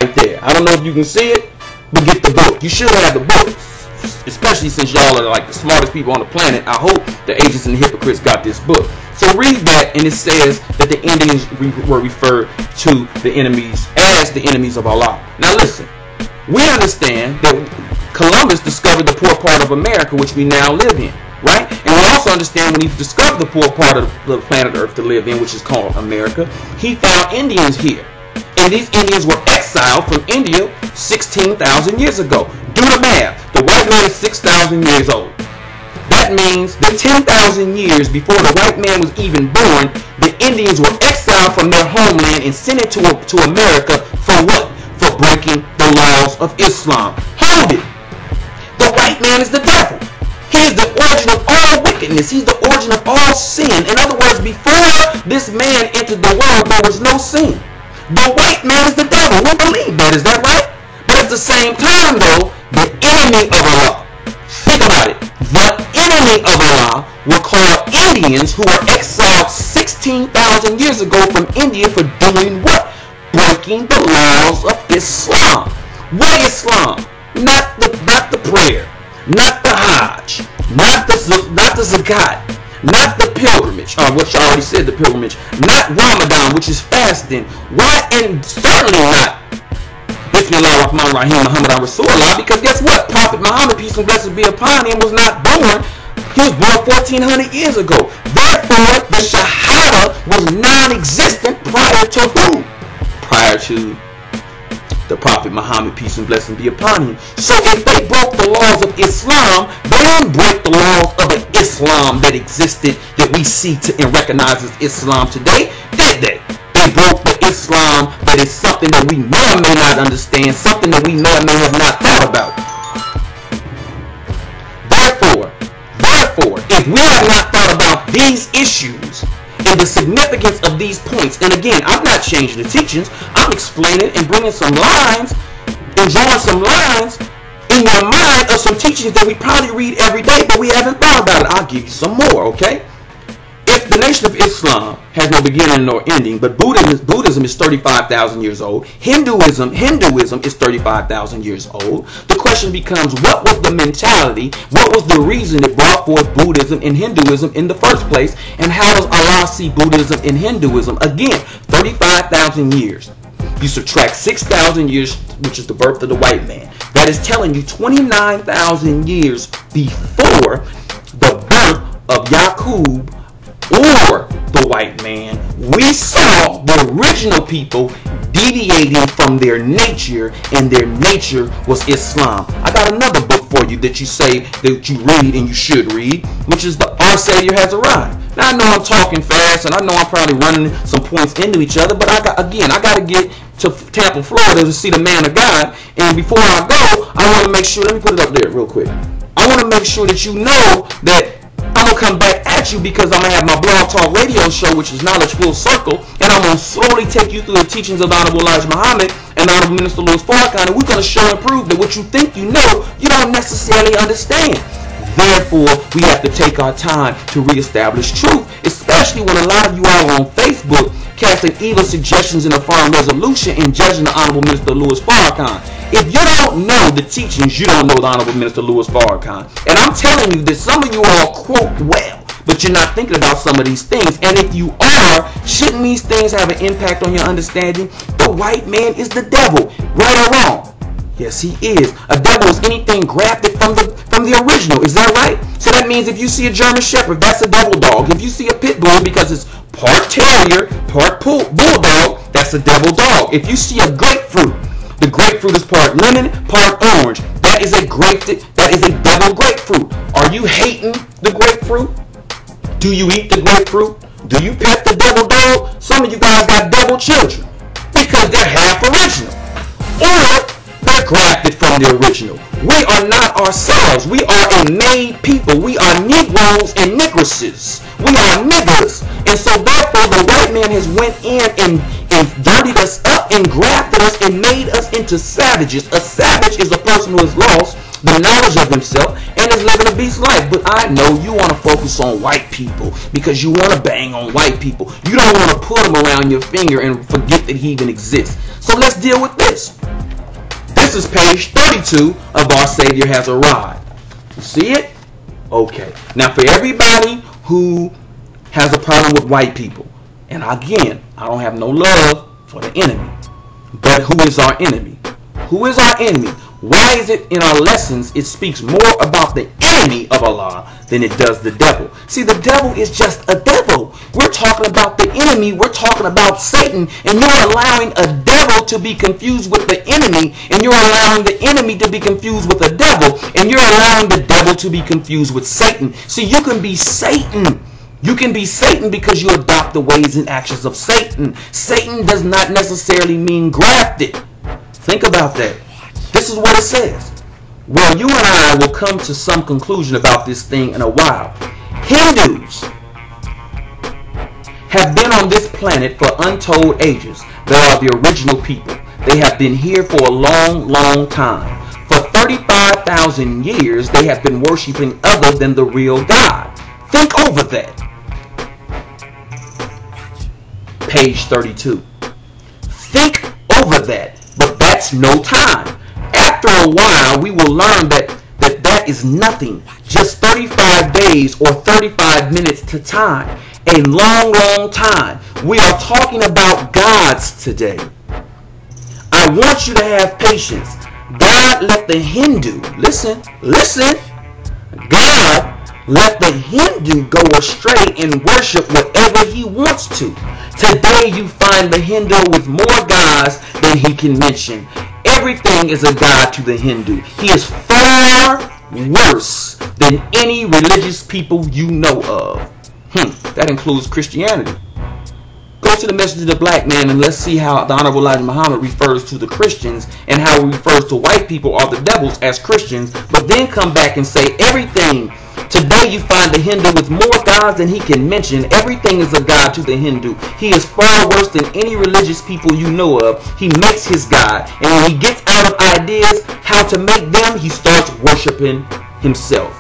right there. I don't know if you can see it, but get the book. You should have the book, especially since y'all are like the smartest people on the planet. I hope the agents and the hypocrites got this book. So read that, and it says that the Indians were referred to the enemies as the enemies of Allah. Now listen, we understand that Columbus discovered the poor part of America, which we now live in, right? And we also understand when he discovered the poor part of the planet Earth to live in, which is called America, he found Indians here. And these Indians were exiled from India 16,000 years ago. Do the math. The white man is 6,000 years old. That means that 10,000 years before the white man was even born, the Indians were exiled from their homeland and sent it to America for what? For breaking the laws of Islam. Hold it. The white man is the devil. He is the origin of all wickedness. He's the origin of all sin. In other words, before this man entered the world, there was no sin. The white man is the devil. We believe that. Is that right? But at the same time, though, the enemy of Allah. Think about it. The enemy of Allah were called Indians, who were exiled 16,000 years ago from India for doing what? Breaking the laws of Islam. What Islam? Not the prayer, not the Hajj, not the Zakat, not the pilgrimage, or what you already said, the pilgrimage, not Ramadan, which is fasting. Why? And certainly not Bismillah Rahman Rahim Muhammad Rasulullah, because guess what? Prophet Muhammad, peace and blessings be upon him, was not born. He was born 1400 years ago. Therefore, the Shahada was non-existent prior to who? Prior to the Prophet Muhammad, peace and blessing be upon him. So if they broke the laws of Islam, they didn't break the laws of an Islam that existed, that we see and recognize as Islam today, did they? They broke the Islam that is something that we may or may not understand, something that we may or may have not thought about. Therefore, if we have not thought about these issues and the significance of these points, and again, I'm not changing the teachings, I'm explaining and bringing some lines and drawing some lines in your mind of some teachings that we probably read every day, but we haven't thought about it. I'll give you some more, okay? If the nation of Islam has no beginning nor ending, but Buddhism is 35,000 years old, Hinduism is 35,000 years old, the question becomes, what was the mentality, what was the reason that brought forth Buddhism and Hinduism in the first place, and how does Allah see Buddhism and Hinduism? Again, 35,000 years. You subtract 6,000 years, which is the birth of the white man. That is telling you 29,000 years before the birth of Yaqub, or the white man, we saw the original people deviating from their nature, and their nature was Islam. I got another book for you that you say that you read and you should read, which is Our Savior Has Arrived. Now I know I'm talking fast, and I know I'm probably running some points into each other, but I got to get to Tampa, Florida to see the man of God. And before I go, I want to make sure, let me put it up there real quick. I want to make sure that you know that I'm going to come back at you, because I'm going to have my blog talk radio show, which is Knowledge Full Circle, and I'm going to slowly take you through the teachings of Honorable Elijah Muhammad and Honorable Minister Louis Farrakhan, and we're going to show and prove that what you think you know, you don't necessarily understand. Therefore, we have to take our time to reestablish truth, especially when a lot of you all on Facebook casting evil suggestions in a foreign resolution and judging the Honorable Minister Louis Farrakhan. If you don't know the teachings, you don't know the Honorable Minister Louis Farrakhan. And I'm telling you that some of you all quote well, but you're not thinking about some of these things. And if you are, shouldn't these things have an impact on your understanding? The white man is the devil, right or wrong? Yes, he is. A devil is anything grafted from the original. Is that right? So that means if you see a German Shepherd, that's a devil dog. If you see a pit bull, because it's part terrier, part bulldog, that's a devil dog. If you see a grapefruit, the grapefruit is part lemon, part orange. That is a devil grapefruit. Are you hating the grapefruit? Do you eat the grapefruit? Do you pet the devil dog? Some of you guys got devil children because they're half original, or they're grafted from the original. We are not ourselves. We are a made people. We are Negroes and Negresses. We are niggers. And so therefore the white man has went in and dirtied us up and grafted us and made us into savages. A savage is a person who has lost the knowledge of himself and is living a beast life. But I know you want to focus on white people because you want to bang on white people. You don't want to put them around your finger and forget that he even exists. So let's deal with this. This is page 32 of Our Savior Has Arrived. You see it? Okay. Now for everybody who has a problem with white people, and again, I don't have no love for the enemy, but who is our enemy? Who is our enemy? Why is it in our lessons it speaks more about the enemy of Allah than it does the devil? See, the devil is just a devil. We're talking about the enemy. We're talking about Satan. And you're allowing a devil to be confused with the enemy. And you're allowing the enemy to be confused with the devil. And you're allowing the devil to be confused with Satan. See, you can be Satan. You can be Satan because you adopt the ways and actions of Satan. Satan does not necessarily mean grafted. Think about that. This is what it says. Well, you and I will come to some conclusion about this thing in a while. Hindus have been on this planet for untold ages. They are the original people. They have been here for a long, long time. For 35,000 years, they have been worshiping other than the real God. Think over that. Page 32. Think over that. But that's no time. After a while, we will learn that is nothing. Just 35 days or 35 minutes to time. A long, long time. We are talking about gods today. I want you to have patience. God let the Hindu, listen, God let the Hindu go astray and worship whatever he wants to. Today you find the Hindu with more gods than he can mention. Everything is a god to the Hindu. He is far worse than any religious people you know of. That includes Christianity. Go to the Message of the Black Man and let's see how the Honorable Elijah Muhammad refers to the Christians and how he refers to white people or the devils as Christians, but then come back and say everything. Today you find the Hindu with more gods than he can mention. Everything is a god to the Hindu. He is far worse than any religious people you know of. He makes his god, and when he gets out of ideas how to make them, he starts worshiping himself.